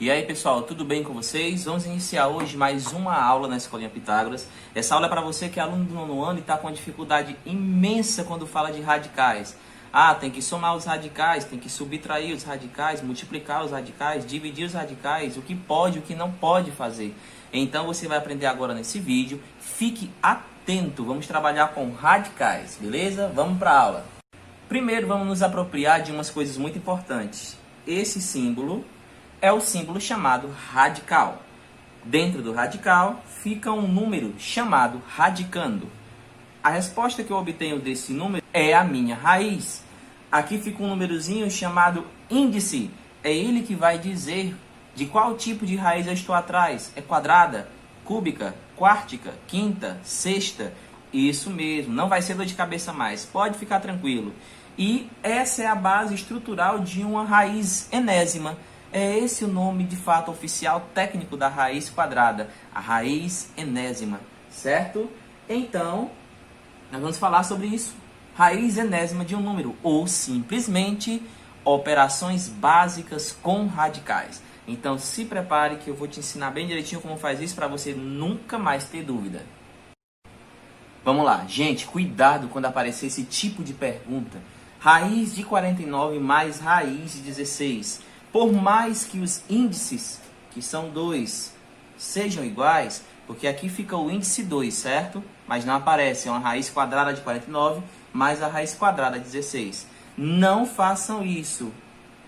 E aí pessoal, tudo bem com vocês? Vamos iniciar hoje mais uma aula na Escolinha Pitágoras. Essa aula é para você que é aluno do nono ano e está com uma dificuldade imensa quando fala de radicais. Tem que somar os radicais, tem que subtrair os radicais, multiplicar os radicais, dividir os radicais, o que pode, o que não pode fazer. Então você vai aprender agora nesse vídeo. Fique atento, vamos trabalhar com radicais, beleza? Vamos para a aula. Primeiro vamos nos apropriar de umas coisas muito importantes. Esse símbolo é o símbolo chamado radical. Dentro do radical fica um número chamado radicando. A resposta que eu obtenho desse número é a minha raiz. Aqui fica um númerozinho chamado índice. É ele que vai dizer de qual tipo de raiz eu estou atrás. É quadrada, cúbica, quártica, quinta, sexta. Isso mesmo, não vai ser dor de cabeça mais. Pode ficar tranquilo. E essa é a base estrutural de uma raiz enésima. É esse o nome de fato oficial técnico da raiz quadrada, a raiz enésima, certo? Então, nós vamos falar sobre isso. Raiz enésima de um número, ou simplesmente operações básicas com radicais. Então, se prepare que eu vou te ensinar bem direitinho como faz isso para você nunca mais ter dúvida. Vamos lá, gente, cuidado quando aparecer esse tipo de pergunta. Raiz de 49 mais raiz de 16. Por mais que os índices, que são 2, sejam iguais, porque aqui fica o índice 2, certo? Mas não aparece, é uma raiz quadrada de 49 mais a raiz quadrada de 16. Não façam isso.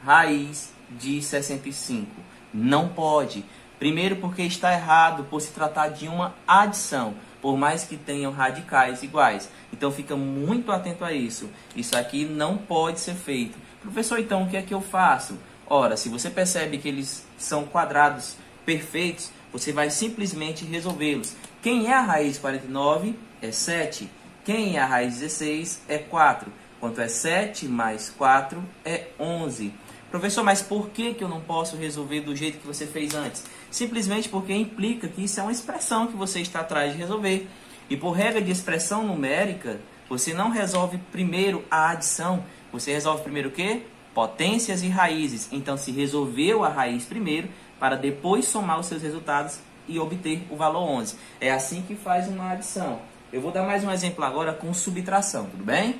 Raiz de 65. Não pode. Primeiro porque está errado por se tratar de uma adição, por mais que tenham radicais iguais. Então fica muito atento a isso. Isso aqui não pode ser feito. Professor, então o que é que eu faço? Ora, se você percebe que eles são quadrados perfeitos, você vai simplesmente resolvê-los. Quem é a raiz 49 é 7. Quem é a raiz 16 é 4. Quanto é 7 mais 4 é 11. Professor, mas por que eu não posso resolver do jeito que você fez antes? Simplesmente porque implica que isso é uma expressão que você está atrás de resolver. E por regra de expressão numérica, você não resolve primeiro a adição. Você resolve primeiro o quê? Potências e raízes. Então, se resolveu a raiz primeiro, para depois somar os seus resultados e obter o valor 11. É assim que faz uma adição. Eu vou dar mais um exemplo agora com subtração, tudo bem?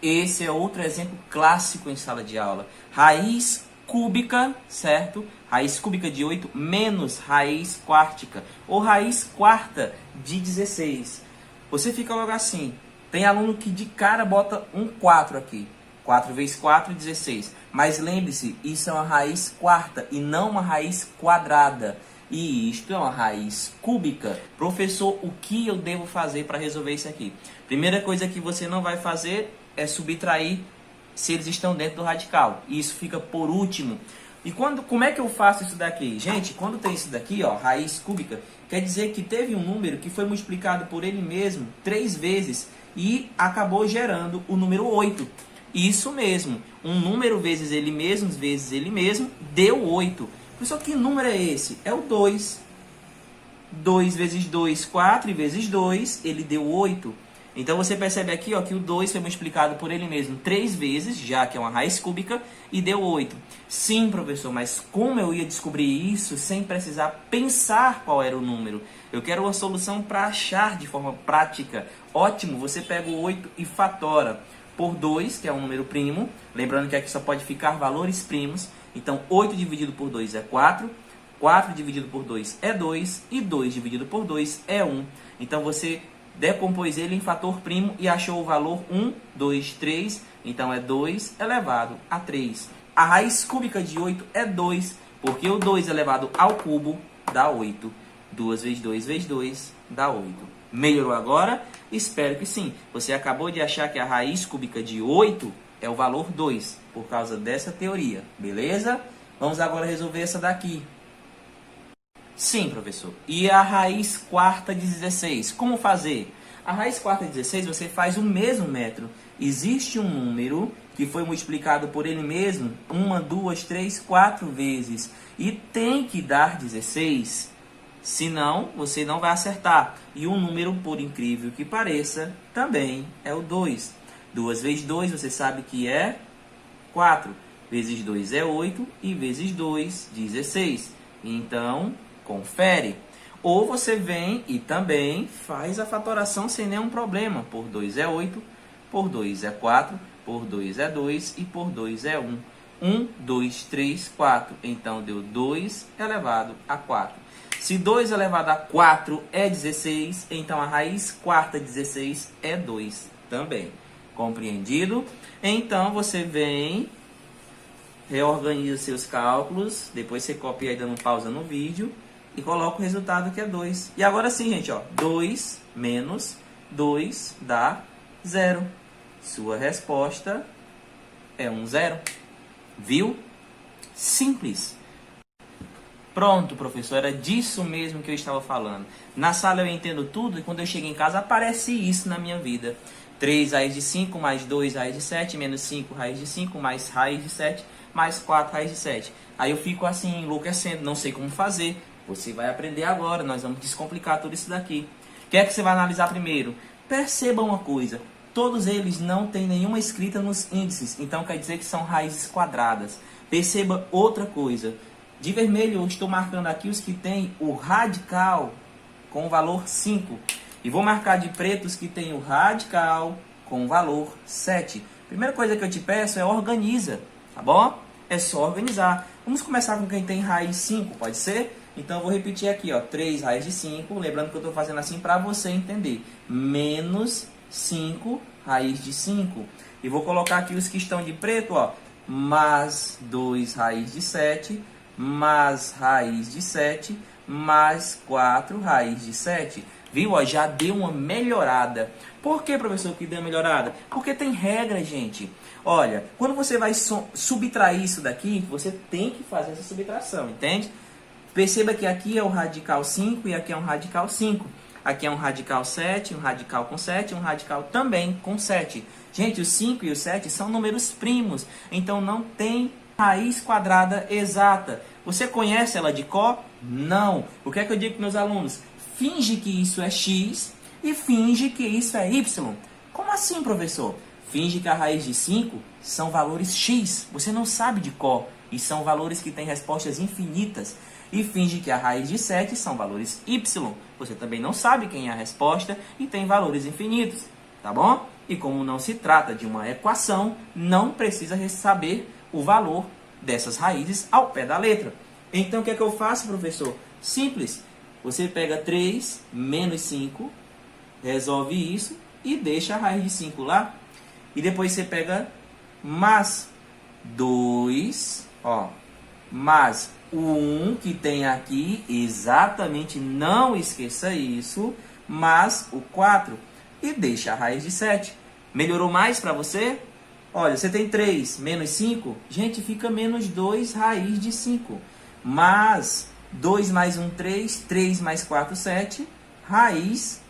Esse é outro exemplo clássico em sala de aula. Raiz cúbica, certo? Raiz cúbica de 8 menos raiz quártica, ou raiz quarta de 16. Você fica logo assim. Tem aluno que de cara bota um 4 aqui. 4 vezes 4, 16. Mas lembre-se, isso é uma raiz quarta e não uma raiz quadrada. E isto é uma raiz cúbica. Professor, o que eu devo fazer para resolver isso aqui? Primeira coisa que você não vai fazer é subtrair se eles estão dentro do radical. E isso fica por último. E como é que eu faço isso daqui? Gente, quando tem isso daqui, ó, raiz cúbica, quer dizer que teve um número que foi multiplicado por ele mesmo 3 vezes e acabou gerando o número 8. Isso mesmo, um número vezes ele mesmo, deu 8. Professor, que número é esse? É o 2. 2 vezes 2, 4, e vezes 2, ele deu 8. Então você percebe aqui, ó, que o 2 foi multiplicado por ele mesmo 3 vezes, já que é uma raiz cúbica, e deu 8. Sim, professor, mas como eu ia descobrir isso sem precisar pensar qual era o número? Eu quero uma solução para achar de forma prática. Ótimo, você pega o 8 e fatora por 2, que é um número primo. Lembrando que aqui só pode ficar valores primos. Então, 8 dividido por 2 é 4. 4 dividido por 2 é 2. E 2 dividido por 2 é 1. Então, você decompôs ele em fator primo e achou o valor 1, 2, 3. Então, é 2 elevado a 3. A raiz cúbica de 8 é 2, porque o 2 elevado ao cubo dá 8. 2 vezes 2 vezes 2 dá 8. Melhorou agora? Espero que sim. Você acabou de achar que a raiz cúbica de 8 é o valor 2, por causa dessa teoria, beleza? Vamos agora resolver essa daqui. Sim, professor. E a raiz quarta de 16? Como fazer? A raiz quarta de 16 você faz o mesmo método. Existe um número que foi multiplicado por ele mesmo 1, 2, 3, 4 vezes. E tem que dar 16. Senão, você não vai acertar. E um número, por incrível que pareça, também é o 2. 2 vezes 2, você sabe que é 4. vezes 2 é 8 e vezes 2, 16. Então, confere. Ou você vem e também faz a fatoração sem nenhum problema. Por 2 é 8, por 2 é 4, por 2 é 2 e por 2 é 1. 1, 2, 3, 4. Então, deu 2 elevado a 4. Se 2 elevado a 4 é 16, então a raiz quarta de 16 é 2 também. Compreendido? Então, você vem, reorganiza seus cálculos, depois você copia aí dando pausa no vídeo e coloca o resultado que é 2. E agora sim, gente, ó, 2 menos 2 dá 0. Sua resposta é 0. Viu? Simples. Pronto, professor, era disso mesmo que eu estava falando. Na sala eu entendo tudo e quando eu chego em casa aparece isso na minha vida. 3 raiz de 5 mais 2 raiz de 7 menos 5 raiz de 5 mais raiz de 7 mais 4 raiz de 7. Aí eu fico assim enlouquecendo, não sei como fazer. Você vai aprender agora, nós vamos descomplicar tudo isso daqui. O que é que você vai analisar primeiro? Perceba uma coisa, todos eles não têm nenhuma escrita nos índices, então quer dizer que são raízes quadradas. Perceba outra coisa. De vermelho eu estou marcando aqui os que têm o radical com o valor 5. E vou marcar de preto os que têm o radical com o valor 7. Primeira coisa que eu te peço é organiza, tá bom? É só organizar. Vamos começar com quem tem raiz 5, pode ser? Então eu vou repetir aqui, ó, 3 raiz de 5, lembrando que eu estou fazendo assim para você entender. Menos 5 raiz de 5. E vou colocar aqui os que estão de preto, ó, mais 2 raiz de 7, mais raiz de 7, mais 4 raiz de 7. Viu? Ó, já deu uma melhorada. Por que, professor, que deu uma melhorada? Porque tem regra, gente. Olha, quando você vai subtrair isso daqui, você tem que fazer essa subtração, entende? Perceba que aqui é o radical 5 e aqui é um radical 5. Aqui é um radical 7, um radical com 7, um radical também com 7. Gente, os 5 e o 7 são números primos, então não tem raiz quadrada exata. Você conhece ela de cor? Não. O que é que eu digo para meus alunos? Finge que isso é x e finge que isso é y. Como assim, professor? Finge que a raiz de 5 são valores x. Você não sabe de cor e são valores que têm respostas infinitas. E finge que a raiz de 7 são valores y. Você também não sabe quem é a resposta e tem valores infinitos, tá bom? E como não se trata de uma equação, não precisa saber o valor dessas raízes ao pé da letra. Então, o que é que eu faço, professor? Simples. Você pega 3 menos 5, resolve isso e deixa a raiz de 5 lá. E depois você pega mais 2, ó, mais o 1 que tem aqui, exatamente, não esqueça isso, mais o 4 e deixa a raiz de 7. Melhorou mais para você? Olha, você tem 3 menos 5, gente, fica menos 2 raiz de 5. Mas 2 mais 1, 3, 3 mais 4, 7, raiz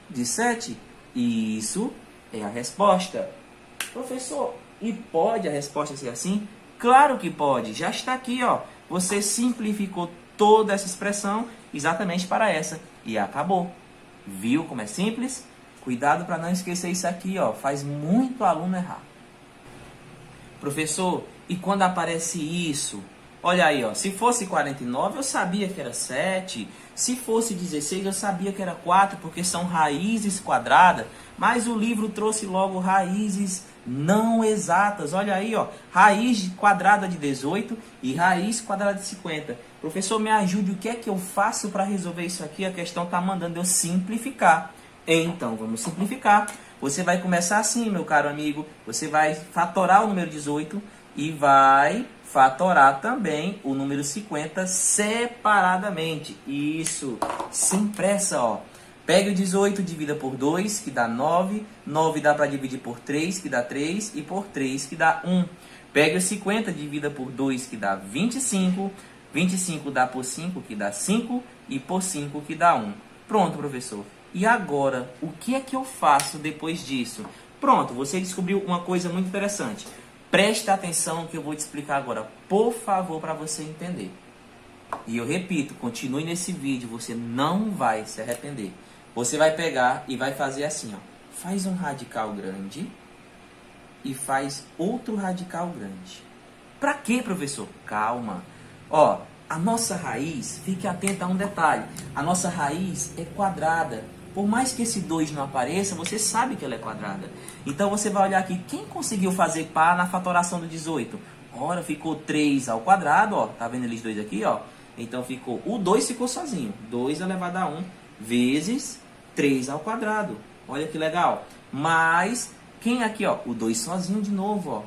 de 7. E isso é a resposta. Professor, e pode a resposta ser assim? Claro que pode, já está aqui, ó. Você simplificou toda essa expressão exatamente para essa e acabou. Viu como é simples? Cuidado para não esquecer isso aqui, ó. Faz muito aluno errar. Professor, e quando aparece isso? Olha aí, ó. Se fosse 49, eu sabia que era 7. Se fosse 16, eu sabia que era 4, porque são raízes quadradas. Mas o livro trouxe logo raízes não exatas. Olha aí, ó. Raiz quadrada de 18 e raiz quadrada de 50. Professor, me ajude. O que é que eu faço para resolver isso aqui? A questão está mandando eu simplificar. Então, vamos simplificar. Você vai começar assim, meu caro amigo. Você vai fatorar o número 18 e vai fatorar também o número 50 separadamente. Isso, sem pressa, ó. Pegue o 18, divida por 2, que dá 9. 9 dá para dividir por 3, que dá 3. E por 3, que dá 1. Pegue o 50, divida por 2, que dá 25. 25 dá por 5, que dá 5. E por 5, que dá 1. Pronto, professor. E agora, o que é que eu faço depois disso? Pronto, você descobriu uma coisa muito interessante. Presta atenção no que eu vou te explicar agora, por favor, para você entender. E eu repito, continue nesse vídeo, você não vai se arrepender. Você vai pegar e vai fazer assim, ó. Faz um radical grande e faz outro radical grande. Pra quê, professor? Calma. Ó, a nossa raiz, fique atento a um detalhe. A nossa raiz é quadrada. Por mais que esse 2 não apareça, você sabe que ela é quadrada. Então você vai olhar aqui, quem conseguiu fazer par na fatoração do 18? Ora, ficou 3 ao quadrado, ó. Tá vendo eles dois aqui, ó? Então ficou, o 2 ficou sozinho. 2 elevado a 1 vezes 3 ao quadrado. Olha que legal. Mas, quem aqui, ó? O 2 sozinho de novo, ó.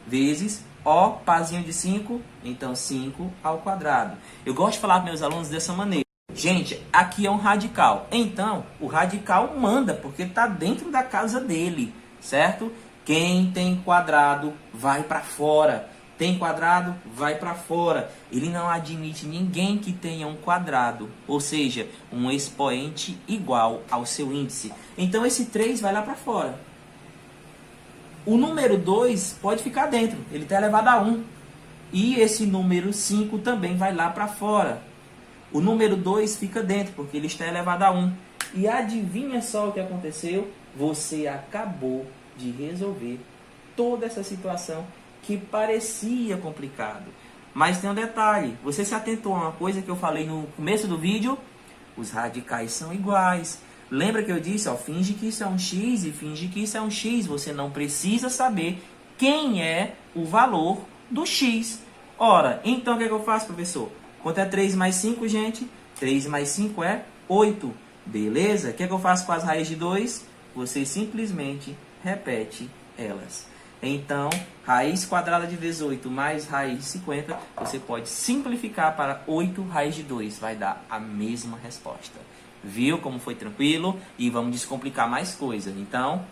Vezes, ó, parzinho de 5. Então, 5 ao quadrado. Eu gosto de falar para meus alunos dessa maneira. Gente, aqui é um radical. Então, o radical manda, porque está dentro da casa dele, certo? Quem tem quadrado, vai para fora. Tem quadrado, vai para fora. Ele não admite ninguém que tenha um quadrado, ou seja, um expoente igual ao seu índice. Então, esse 3 vai lá para fora. O número 2 pode ficar dentro, ele está elevado a 1. E esse número 5 também vai lá para fora. O número 2 fica dentro, porque ele está elevado a 1. E adivinha só o que aconteceu? Você acabou de resolver toda essa situação que parecia complicado. Mas tem um detalhe, você se atentou a uma coisa que eu falei no começo do vídeo? Os radicais são iguais. Lembra que eu disse, ó, finge que isso é um x e finge que isso é um x. Você não precisa saber quem é o valor do x. Ora, então o que é que eu faço, professor? Quanto é 3 mais 5, gente? 3 mais 5 é 8. Beleza? O que é que eu faço com as raízes de 2? Você simplesmente repete elas. Então, raiz quadrada de 18 mais raiz de 50, você pode simplificar para 8 raiz de 2. Vai dar a mesma resposta. Viu como foi tranquilo? E vamos descomplicar mais coisa. Então,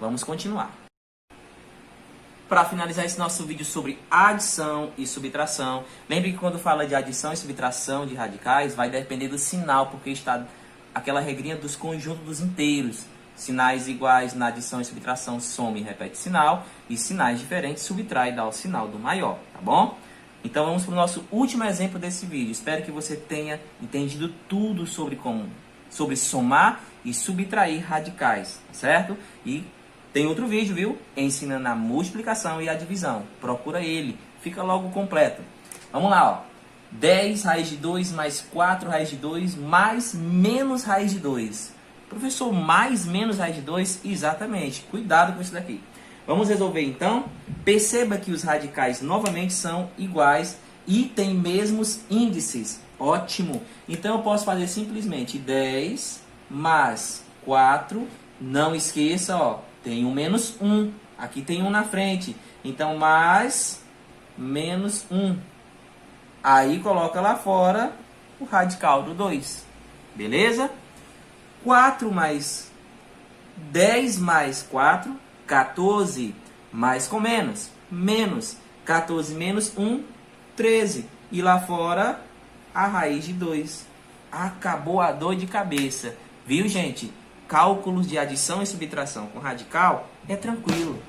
vamos continuar. Para finalizar esse nosso vídeo sobre adição e subtração, lembre que quando fala de adição e subtração de radicais, vai depender do sinal, porque está aquela regrinha dos conjuntos dos inteiros. Sinais iguais na adição e subtração, soma e repete sinal, e sinais diferentes subtrai e dá o sinal do maior, tá bom? Então vamos para o nosso último exemplo desse vídeo. Espero que você tenha entendido tudo sobre somar e subtrair radicais, certo? E tem outro vídeo, viu? Ensinando a multiplicação e a divisão. Procura ele, fica logo completo. Vamos lá, ó. 10 raiz de 2 mais 4 raiz de 2 mais menos raiz de 2. Professor, mais menos raiz de 2? Exatamente. Cuidado com isso daqui. Vamos resolver então. Perceba que os radicais novamente são iguais e têm mesmos índices. Ótimo. Então eu posso fazer simplesmente 10 mais 4. Não esqueça, ó, tem um menos 1. Aqui tem 1 na frente. Então, mais menos 1. Aí coloca lá fora o radical do 2. Beleza? 4 mais 10 mais 4, 14, mais com menos, menos 14 menos 1, 13. E lá fora, a raiz de 2. Acabou a dor de cabeça. Viu, gente? Cálculos de adição e subtração com radical é tranquilo.